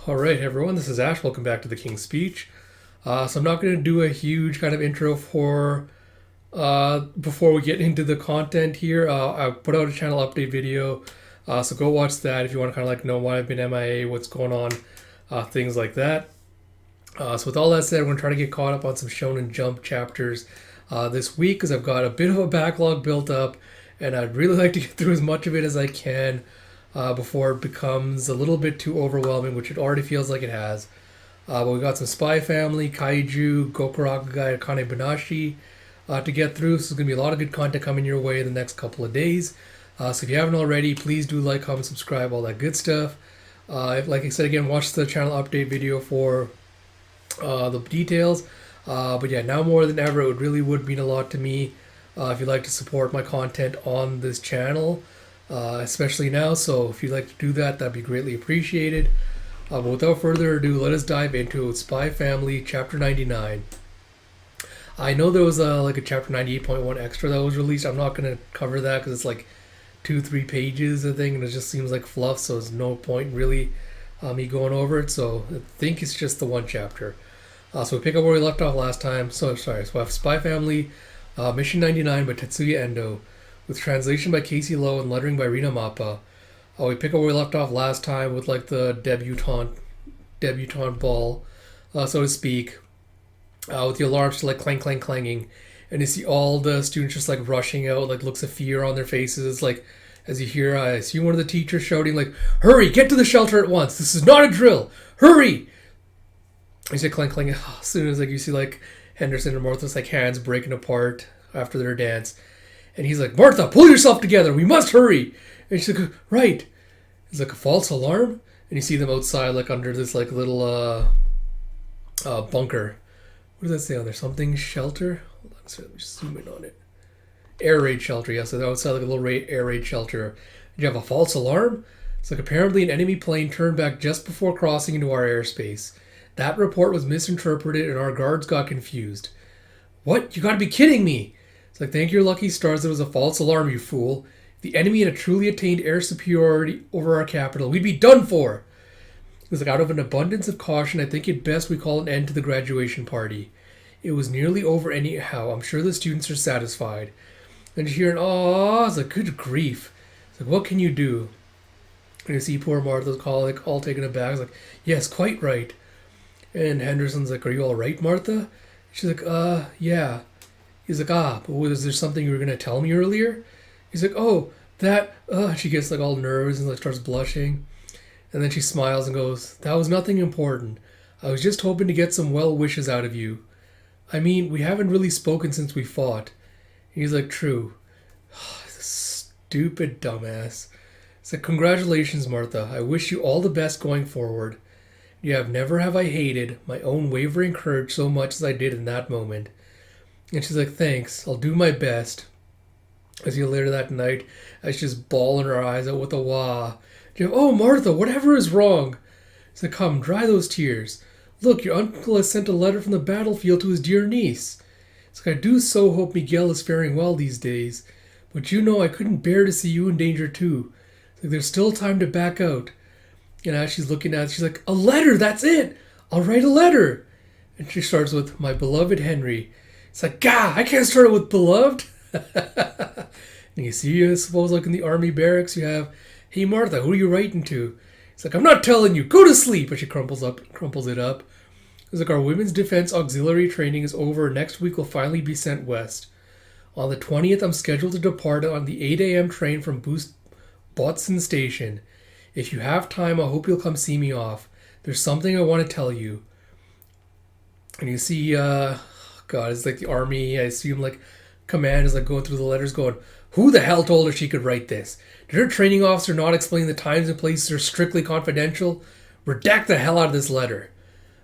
All right, everyone, this is Ash. Welcome back to the King's Speech. So I'm not going to do a huge kind of intro for before we get into the content here. I put out a channel update video, so go watch that if you want to kind of like know why I've been MIA, what's going on, things like that. So with all that said, we're going to try to get caught up on some Shonen Jump chapters this week because I've got a bit of a backlog built up, and I'd really like to get through as much of it as I can before it becomes a little bit too overwhelming, which it already feels like it has. But we got some Spy Family, Kaiju, Gokuragai, Akane Banashi to get through. So there's going to be a lot of good content coming your way in the next couple of days. So if you haven't already, please do like, comment, subscribe, all that good stuff. Like I said again, watch the channel update video for the details. But yeah, now more than ever, it really would mean a lot to me if you'd like to support my content on this channel. Especially now, so if you'd like to do that, that'd be greatly appreciated. But without further ado, let us dive into Spy Family Chapter 99. I know there was like a Chapter 98.1 extra that was released. I'm not going to cover that because it's like 2-3 pages, I think, and it just seems like fluff, so there's no point really me going over it. So I think it's just the one chapter. So we pick up where we left off last time. So we have Spy Family Mission 99 by Tetsuya Endo, with translation by Casey Lowe and lettering by Rina Mappa. We pick up where we left off last time with like the debutante ball, so to speak, with the alarms just like clang clanging, and you see all the students just like rushing out, like looks of fear on their faces, like as you hear, I see one of the teachers shouting like, "Hurry, get to the shelter at once! This is not a drill! Hurry!" You see clang. As soon as like you see like Henderson and Martha's like hands breaking apart after their dance. And he's like, "Martha, pull yourself together. We must hurry." And she's like, "Right." It's like a false alarm. And you see them outside, like under this like little bunker. What does that say on there? Something shelter? Hold on, let me just zoom in on it. Air raid shelter. Yeah, so they're outside like a little air raid shelter. You have a false alarm? It's like apparently an enemy plane turned back just before crossing into our airspace. That report was misinterpreted and our guards got confused. What? You gotta be kidding me! It's like, thank your lucky stars it was a false alarm, you fool. If the enemy had truly attained air superiority over our capital, we'd be done for. It's like, out of an abundance of caution, I think it best we call an end to the graduation party. It was nearly over anyhow. I'm sure the students are satisfied. And you hear an "aww," it's like, good grief. It's like, what can you do? And you see poor Martha's all taken aback. It's like, yes, quite right. And Henderson's like, "Are you all right, Martha?" She's like, yeah. He's like, but was there something you were going to tell me earlier? He's like, "Oh, that," she gets like all nervous and like starts blushing. And then she smiles and goes, "That was nothing important. I was just hoping to get some well wishes out of you. I mean, we haven't really spoken since we fought." And he's like, "True." Stupid dumbass. It's like, "Congratulations, Martha. I wish you all the best going forward. Never have I hated my own wavering courage so much as I did in that moment." And she's like, "Thanks, I'll do my best." I see later that night, she's just bawling her eyes out with a wah. "Oh, Martha, whatever is wrong?" He's like, "Come, dry those tears. Look, your uncle has sent a letter from the battlefield to his dear niece. It's like, I do so hope Miguel is faring well these days. But you know I couldn't bear to see you in danger too. It's like, there's still time to back out." And as she's looking at it, she's like, "A letter, that's it! I'll write a letter." And she starts with, "My beloved Henry." It's like, "Gah, I can't start it with beloved." And you see, I suppose, like in the army barracks, you have, "Hey Martha, who are you writing to?" It's like, "I'm not telling you, go to sleep." But she crumples it up. It's like, "Our women's defense auxiliary training is over. Next week we'll finally be sent west. On the 20th, I'm scheduled to depart on the 8 a.m. train from Botson Station. If you have time, I hope you'll come see me off. There's something I want to tell you." And you see, God, it's like the army, I assume, like, command is like going through the letters going, "Who the hell told her she could write this? Did her training officer not explain the times and places are strictly confidential? Redact the hell out of this letter.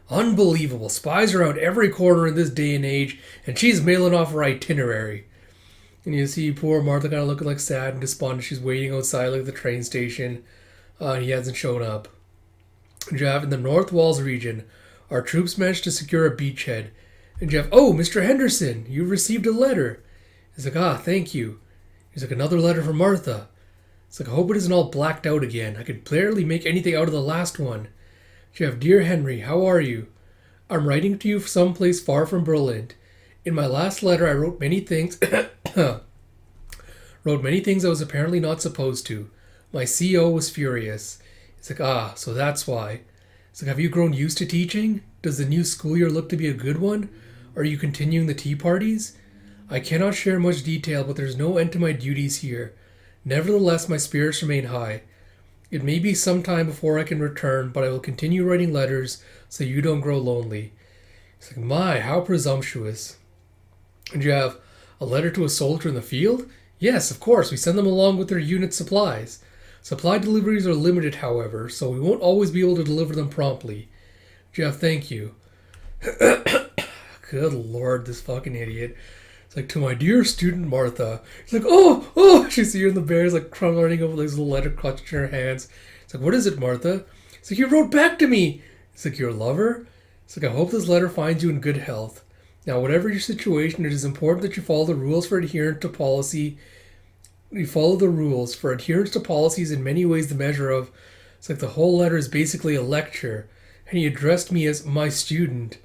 Unbelievable. Spies are out every corner in this day and age, and she's mailing off her itinerary." And you see poor Martha kind of looking like sad and despondent. She's waiting outside like the train station. And he hasn't shown up. And you have, in the North Walls region, our troops managed to secure a beachhead. And you have, "Oh, Mr. Henderson, you've received a letter." He's like, "Thank you." He's like, "Another letter from Martha." It's like, "I hope it isn't all blacked out again. I could barely make anything out of the last one." Jeff, dear Henry, how are you? I'm writing to you from someplace far from Berlin. In my last letter, I wrote many things. Wrote many things I was apparently not supposed to. My CO was furious. It's like, so that's why. It's like, have you grown used to teaching? Does the new school year look to be a good one? Are you continuing the tea parties? I cannot share much detail, but there's no end to my duties here. Nevertheless, my spirits remain high. It may be some time before I can return, but I will continue writing letters so you don't grow lonely. It's like, my, how presumptuous. And you have a letter to a soldier in the field? Yes, of course, we send them along with their unit supplies. Supply deliveries are limited, however, so we won't always be able to deliver them promptly. Jeff, thank you. Good lord, this fucking idiot. It's like, to my dear student Martha. It's like, oh, she sees her in the bears, like, crumbling over this little letter clutched in her hands. It's like, what is it, Martha? It's like, you wrote back to me. It's like, your lover? It's like, I hope this letter finds you in good health. Now, whatever your situation, it is important that you follow the rules for adherence to policy. You follow the rules for adherence to policies in many ways the measure of. It's like the whole letter is basically a lecture. And he addressed me as my student.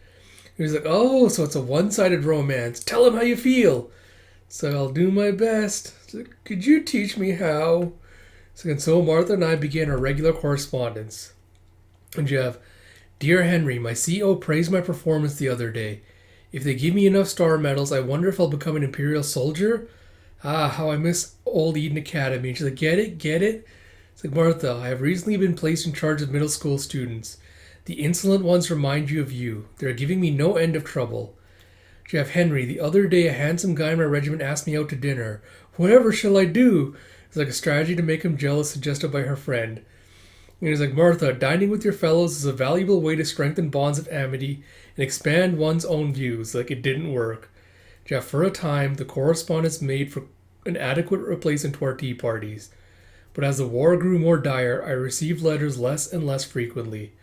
He was like, oh, so it's a one-sided romance. Tell him how you feel. So I'll do my best. So, could you teach me how? So Martha and I began our regular correspondence. And you have, dear Henry, my CO praised my performance the other day. If they give me enough star medals, I wonder if I'll become an Imperial soldier. How I miss old Eden Academy. And she's like, get it? It's like, Martha, I have recently been placed in charge of middle school students. The insolent ones remind you of you. They're giving me no end of trouble. Jeff, Henry, the other day a handsome guy in my regiment asked me out to dinner. Whatever shall I do? It's like a strategy to make him jealous suggested by her friend. And he's like, Martha, dining with your fellows is a valuable way to strengthen bonds of amity and expand one's own views. Like, it didn't work. Jeff, for a time, the correspondence made for an adequate replacement to our tea parties. But as the war grew more dire, I received letters less and less frequently.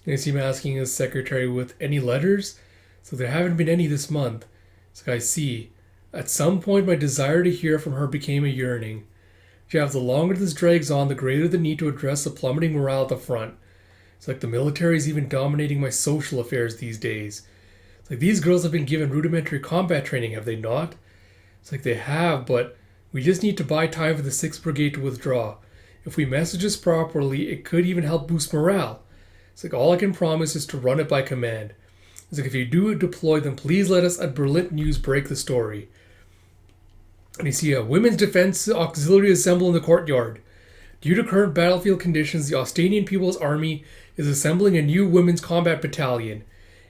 And I see him asking his secretary with any letters? So there haven't been any this month. So I see. At some point, my desire to hear from her became a yearning. Jeff, the longer this drags on, the greater the need to address the plummeting morale at the front. It's like the military is even dominating my social affairs these days. It's like these girls have been given rudimentary combat training, have they not? It's like they have, but we just need to buy time for the 6th Brigade to withdraw. If we message this properly, it could even help boost morale. It's like all I can promise is to run it by command. It's like if you do deploy, then please let us at Berlin News break the story. And you see a Women's Defense Auxiliary assemble in the courtyard. Due to current battlefield conditions, the Austanian People's Army is assembling a new women's combat battalion.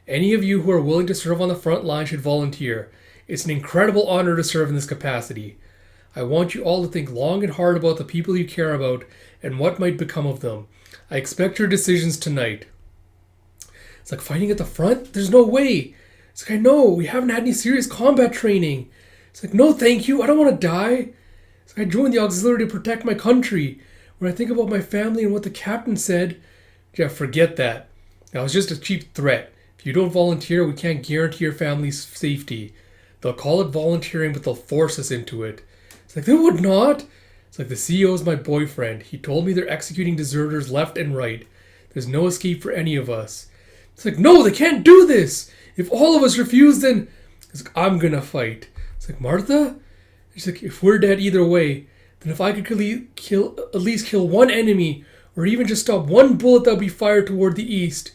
Any of you who are willing to serve on the front line should volunteer. It's an incredible honor to serve in this capacity. I want you all to think long and hard about the people you care about and what might become of them. I expect your decisions tonight. It's like, fighting at the front? There's no way. It's like, I know, we haven't had any serious combat training. It's like, no thank you, I don't want to die. It's like, I joined the auxiliary to protect my country. When I think about my family and what the captain said, Jeff, forget that. That was just a cheap threat. If you don't volunteer, we can't guarantee your family's safety. They'll call it volunteering, but they'll force us into it. It's like, they would not. It's like, the CEO is my boyfriend. He told me they're executing deserters left and right. There's no escape for any of us. It's like, no, they can't do this. If all of us refuse, then... It's like, I'm gonna fight. It's like, Martha? It's like, if we're dead either way, then if I could at least kill one enemy, or even just stop one bullet that would be fired toward the east.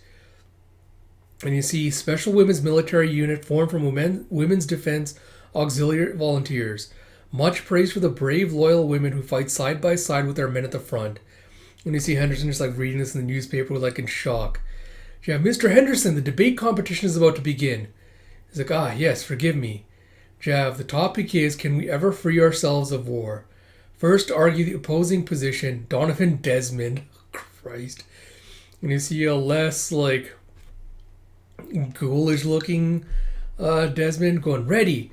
And you see, Special Women's Military Unit formed from Women's Defense Auxiliary Volunteers. Much praise for the brave, loyal women who fight side by side with their men at the front. And you see Henderson just like reading this in the newspaper, like in shock. Yeah, Mr. Henderson, the debate competition is about to begin. He's like, yes, forgive me. Jav, the topic is, can we ever free ourselves of war? First, to argue the opposing position, Donovan Desmond. Christ. And you see a less, like, ghoulish looking Desmond going, ready.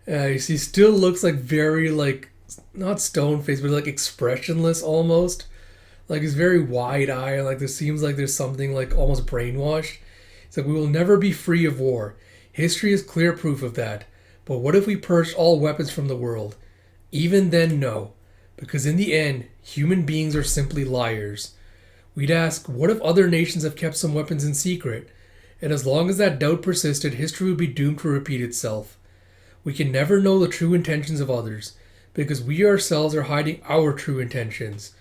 You see, still looks like very, like, not stone-faced, but like expressionless almost. Like, he's very wide-eyed, like, there seems like there's something, like, almost brainwashed. It's like, we will never be free of war. History is clear proof of that. But what if we purged all weapons from the world? Even then, no. Because in the end, human beings are simply liars. We'd ask, what if other nations have kept some weapons in secret? And as long as that doubt persisted, history would be doomed to repeat itself. We can never know the true intentions of others, because we ourselves are hiding our true intentions.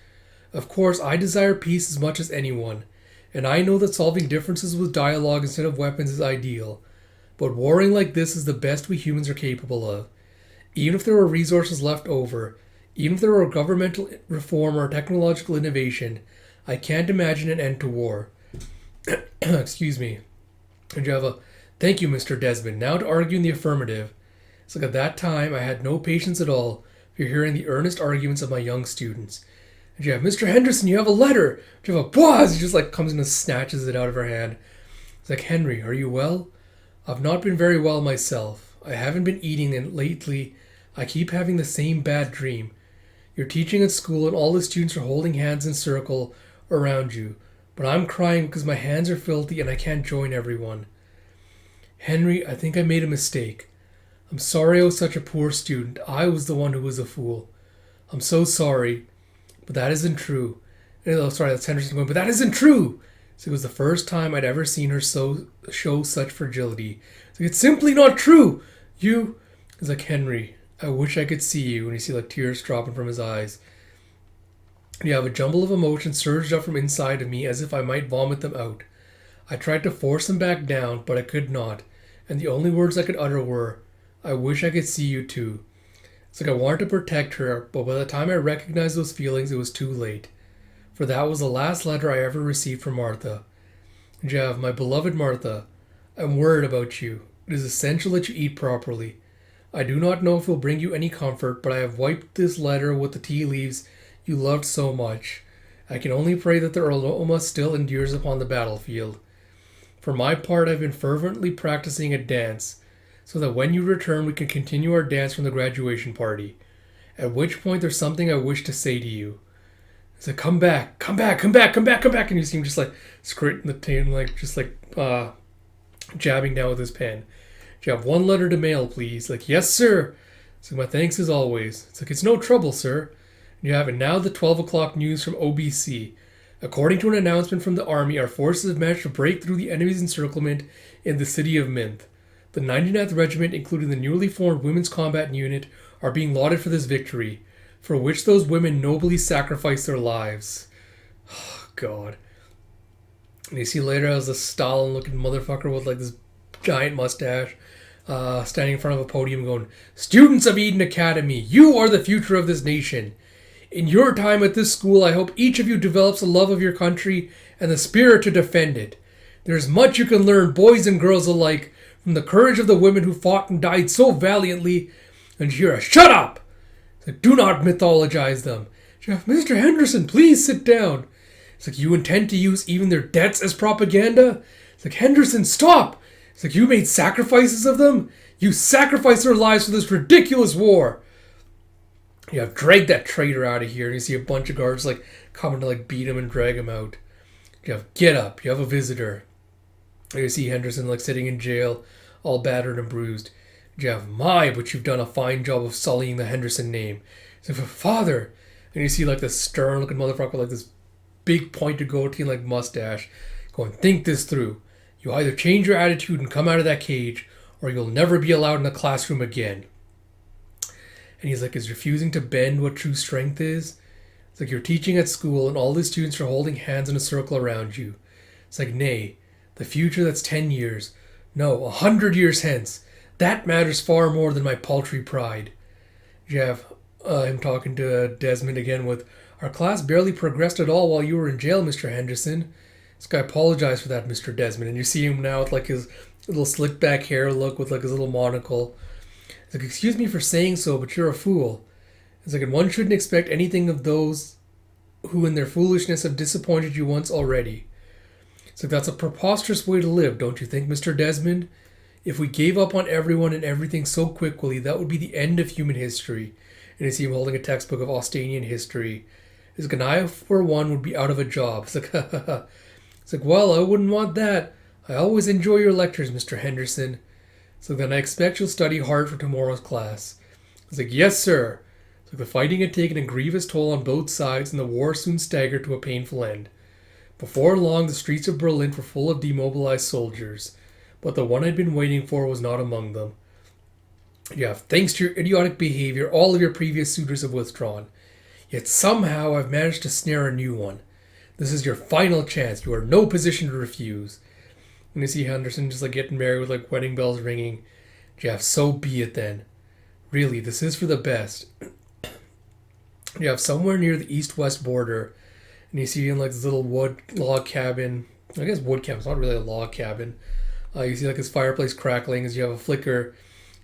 Of course, I desire peace as much as anyone, and I know that solving differences with dialogue instead of weapons is ideal. But warring like this is the best we humans are capable of. Even if there were resources left over, even if there were governmental reform or technological innovation, I can't imagine an end to war. Excuse me. And Java, thank you, Mr. Desmond. Now to argue in the affirmative. It's like at that time I had no patience at all for hearing the earnest arguments of my young students. And you have, Mr. Henderson, you have a letter. You have a pause. He just comes in and snatches it out of her hand. It's like, Henry, are you well? I've not been very well myself. I haven't been eating, and lately I keep having the same bad dream. You're teaching at school and all the students are holding hands in a circle around you, but I'm crying because my hands are filthy and I can't join everyone. Henry, I think I made a mistake. I'm sorry I was such a poor student. I was the one who was a fool. I'm so sorry, but that isn't true. Sorry, that's Henderson going, but that isn't true. So it was the first time I'd ever seen her show such fragility. It's simply not true. It's like, Henry, I wish I could see you. And you see tears dropping from his eyes. And you have a jumble of emotions surged up from inside of me as if I might vomit them out. I tried to force them back down, but I could not. And the only words I could utter were, I wish I could see you too. It's like I wanted to protect her, but by the time I recognized those feelings, it was too late. For that was the last letter I ever received from Martha. Jav, my beloved Martha, I'm worried about you. It is essential that you eat properly. I do not know if it will bring you any comfort, but I have wiped this letter with the tea leaves you loved so much. I can only pray that the aroma still endures upon the battlefield. For my part, I've been fervently practicing a dance, so that when you return we can continue our dance from the graduation party. At which point there's something I wish to say to you. It's like, come back, come back, come back, come back, come back, and you see him just scraping the tin, jabbing down with his pen. Do you have one letter to mail, please? Yes, sir. So my thanks as always. It's no trouble, sir. You have it now. The 12 o'clock news from OBC. According to an announcement from the army, our forces have managed to break through the enemy's encirclement in the city of Minth. The 99th Regiment, including the newly formed Women's Combat Unit, are being lauded for this victory, for which those women nobly sacrificed their lives. Oh, God. And you see later as a Stalin-looking motherfucker with this giant mustache standing in front of a podium going, Students of Eden Academy, you are the future of this nation. In your time at this school, I hope each of you develops a love of your country and the spirit to defend it. There is much you can learn, boys and girls alike, from the courage of the women who fought and died so valiantly. And you hear, shut up! Do not mythologize them. Mr. Henderson, please sit down. You intend to use even their deaths as propaganda? Henderson, stop! You made sacrifices of them? You sacrificed their lives for this ridiculous war. You have dragged that traitor out of here, and you see a bunch of guards coming to beat him and drag him out. You have, get up, you have a visitor. And you see Henderson sitting in jail, all battered and bruised. You have, but you've done a fine job of sullying the Henderson name. Father! And you see this stern looking motherfucker with this big pointed goatee and mustache going, think this through. You either change your attitude and come out of that cage, or you'll never be allowed in the classroom again. And he's is refusing to bend what true strength is. It's you're teaching at school and all the students are holding hands in a circle around you. It's nay, the future that's 10 years, no, 100 years hence, that matters far more than my paltry pride. You have him talking to Desmond again with, our class barely progressed at all while you were in jail, Mr. Henderson. This guy apologized for that, Mr. Desmond. And you see him now with his little slick back hair look with his little monocle. It's excuse me for saying so, but you're a fool. It's and one shouldn't expect anything of those who in their foolishness have disappointed you once already. It's that's a preposterous way to live, don't you think, Mr. Desmond? If we gave up on everyone and everything so quickly, that would be the end of human history. And you see him holding a textbook of Austinian history. It's I, for one, would be out of a job. It's well, I wouldn't want that. I always enjoy your lectures, Mr. Henderson. So then I expect you'll study hard for tomorrow's class. It's yes, sir. The fighting had taken a grievous toll on both sides, and the war soon staggered to a painful end. Before long, the streets of Berlin were full of demobilized soldiers, but the one I'd been waiting for was not among them. Yeah, thanks to your idiotic behavior, all of your previous suitors have withdrawn. Yet somehow I've managed to snare a new one. This is your final chance. You are in no position to refuse. And you see Henderson just like getting married with like wedding bells ringing. Jeff, so be it then. Really, this is for the best. You have somewhere near the east-west border, and you see in like this little wood log cabin. I guess wood cabin. It's not really a log cabin. You see like his fireplace crackling as you have a flicker,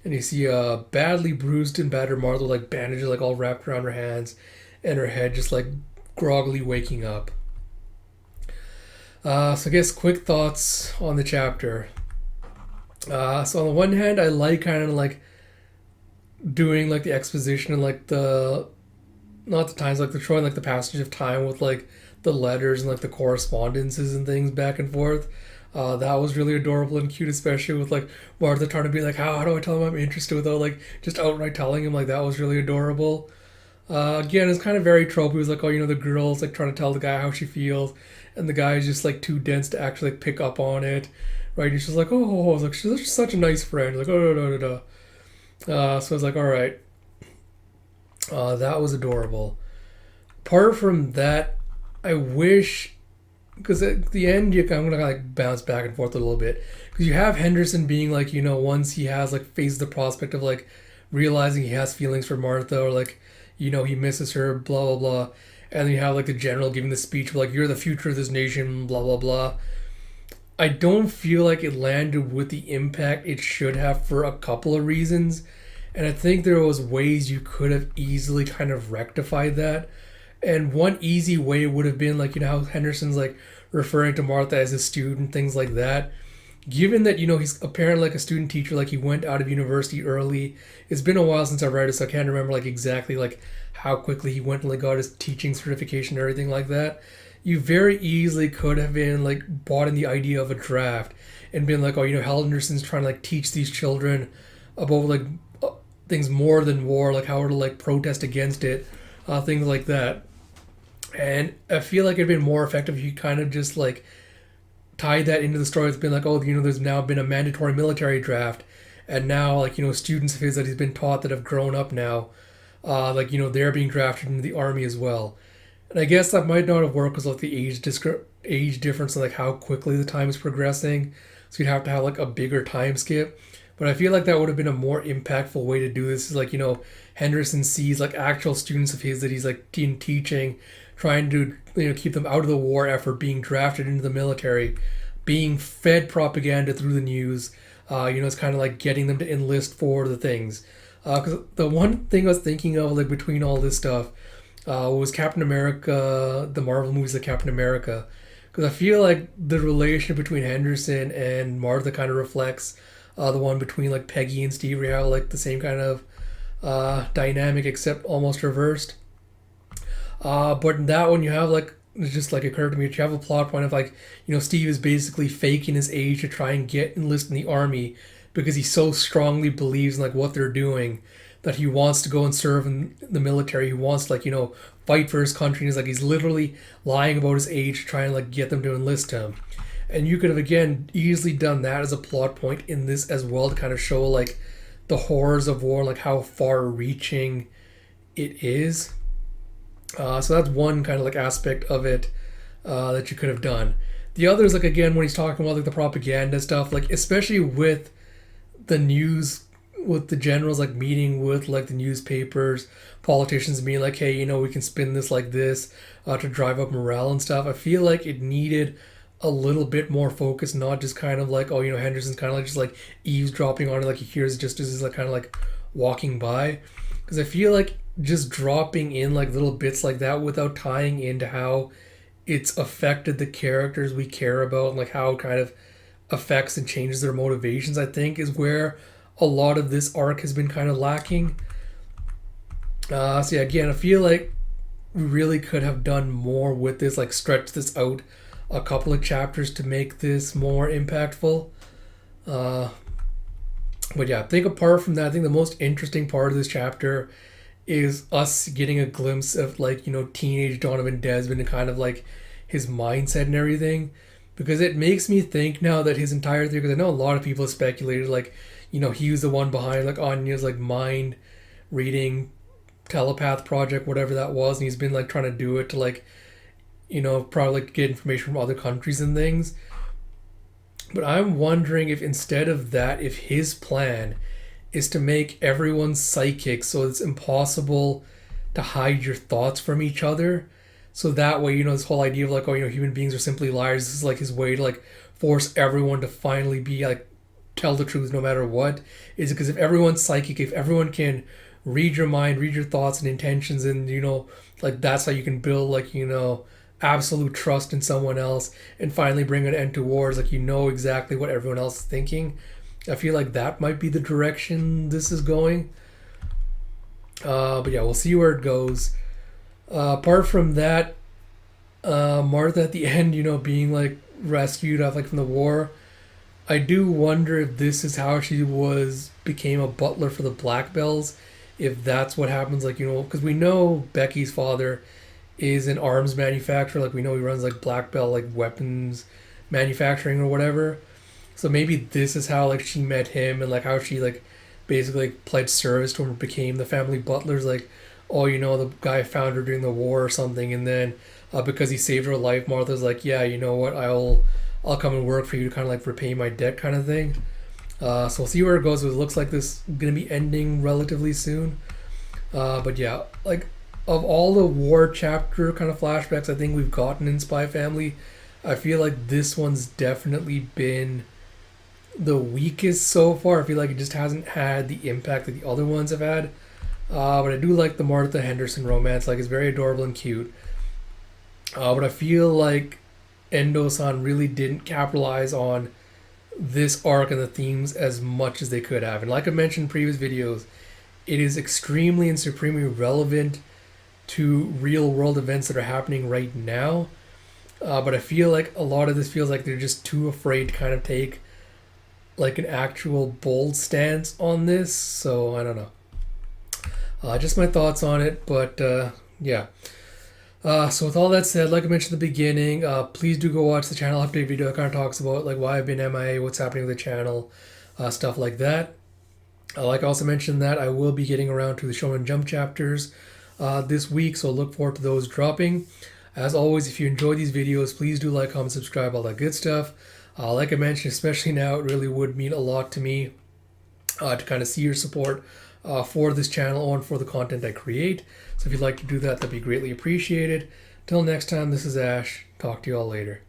and you see a badly bruised and battered Martha with like bandages like all wrapped around her hands, and her head just like groggily waking up. So I guess quick thoughts on the chapter. So on the one hand, I like kind of like doing like the exposition and like the not the times like the showing like the passage of time with like the letters and like the correspondences and things back and forth. That was really adorable and cute, especially with like Martha trying to be like, how do I tell him I'm interested without like just outright telling him. Like that was really adorable. Again, it's kind of very tropey. It was like, oh, the girl's like trying to tell the guy how she feels, and the guy is just like too dense to actually like, pick up on it, right? He's just like, oh, like she's just such a nice friend. Like, oh, da, da, da, da. So I was like, all right. That was adorable. Apart from that, I wish, because at the end, I'm gonna like bounce back and forth a little bit, because you have Henderson being like, once he has like faced the prospect of like realizing he has feelings for Martha, or like, he misses her, blah blah blah, and then you have like the general giving the speech like, you're the future of this nation, blah blah blah. I don't feel like it landed with the impact it should have for a couple of reasons. And I think there was ways you could have easily kind of rectified that. And one easy way would have been like, how Henderson's like referring to Martha as a student, things like that. Given that, he's apparently like a student teacher, like he went out of university early. It's been a while since I read it, so I can't remember like exactly like how quickly he went and like got his teaching certification and everything like that. You very easily could have been like bought in the idea of a draft and been like, oh, Henderson's trying to like teach these children about like things more than war, like how to like protest against it, things like that. And I feel like it'd been more effective if you kind of just like tied that into the story. It's been like, oh, there's now been a mandatory military draft, and now like students of his that he's been taught that have grown up now, like they're being drafted into the army as well. And I guess that might not have worked because like the age difference and like how quickly the time is progressing, so you'd have to have like a bigger time skip. But I feel like that would have been a more impactful way to do this. Is like, Henderson sees like actual students of his that he's like teaching, trying to keep them out of the war effort, being drafted into the military, being fed propaganda through the news. It's kind of like getting them to enlist for the things. Because the one thing I was thinking of like between all this stuff was Captain America, the Marvel movies of Captain America. Because I feel like the relation between Henderson and Martha kind of reflects the one between like Peggy and Steve. We have like the same kind of dynamic except almost reversed. But in that one you have like, it just like occurred to me, you have a plot point of like, Steve is basically faking his age to try and enlist in the army because he so strongly believes in like what they're doing that he wants to go and serve in the military. He wants to like, fight for his country. And he's literally lying about his age to try and like get them to enlist him. And you could have, again, easily done that as a plot point in this as well to kind of show, like, the horrors of war, like, how far-reaching it is. So that's one kind of, like, aspect of it that you could have done. The other is, like, again, when he's talking about, like, the propaganda stuff, like, especially with the news, with the generals, like, meeting with, like, the newspapers, politicians being like, hey, we can spin this like this to drive up morale and stuff. I feel like it needed a little bit more focus, not just kind of like, oh, Henderson's kind of like just like eavesdropping on it, like he hears just as he's like kind of like walking by. Because I feel like just dropping in like little bits like that without tying into how it's affected the characters we care about and like how it kind of affects and changes their motivations, I think is where a lot of this arc has been kind of lacking. So yeah, again, I feel like we really could have done more with this, like stretch this out a couple of chapters to make this more impactful. But yeah, I think apart from that, I think the most interesting part of this chapter is us getting a glimpse of like, teenage Donovan Desmond and kind of like his mindset and everything, because it makes me think now that his entire theory, because I know a lot of people have speculated like, you know, he was the one behind like Anya's like mind reading telepath project, whatever that was, and he's been like trying to do it to like, you know, probably like get information from other countries and things. But I'm wondering if instead of that, if his plan is to make everyone psychic so it's impossible to hide your thoughts from each other. So that way, you know, this whole idea of like, oh, you know, human beings are simply liars. This is like his way to like force everyone to finally be like, tell the truth no matter what. Is because if everyone's psychic, if everyone can read your mind, read your thoughts and intentions, and, you know, like that's how you can build like, you know, absolute trust in someone else and finally bring an end to wars. Like, you know exactly what everyone else is thinking. I feel like that might be the direction this is going. But yeah, we'll see where it goes. Apart from that, Martha at the end, you know, being like rescued off like from the war, I do wonder if this is how she became a butler for the Black Bells. If that's what happens, like, you know, because we know Becky's father is an arms manufacturer. Like, we know he runs like Black Belt like weapons manufacturing or whatever. So maybe this is how like she met him, and like how she like basically like, pledged service to him, became the family butlers. Like, oh, you know, the guy found her during the war or something, and then because he saved her life, Martha's like, yeah, you know what, I'll come and work for you to kind of like repay my debt kind of thing. So we'll see where it goes. It looks like this is gonna be ending relatively soon. But yeah, like of all the war chapter kind of flashbacks I think we've gotten in Spy Family, I feel like this one's definitely been the weakest so far. I feel like it just hasn't had the impact that the other ones have had. But I do like the Martha Henderson romance. Like, it's very adorable and cute. But I feel like Endo-san really didn't capitalize on this arc and the themes as much as they could have. And like I mentioned in previous videos, it is extremely and supremely relevant to real world events that are happening right now. But I feel like a lot of this feels like they're just too afraid to kind of take like an actual bold stance on this. So I don't know. Just my thoughts on it. But yeah. So with all that said, like I mentioned at the beginning, please do go watch the channel update video that kind of talks about like why I've been MIA, what's happening with the channel, stuff like that. Like I also mentioned that I will be getting around to the Shonen Jump chapters this week, so look forward to those dropping. As always, if you enjoy these videos, please do like, comment, subscribe, all that good stuff. Like I mentioned, especially now, it really would mean a lot to me to kind of see your support for this channel and for the content I create. So if you'd like to do that, that'd be greatly appreciated. Till next time, this is Ash. Talk to you all later.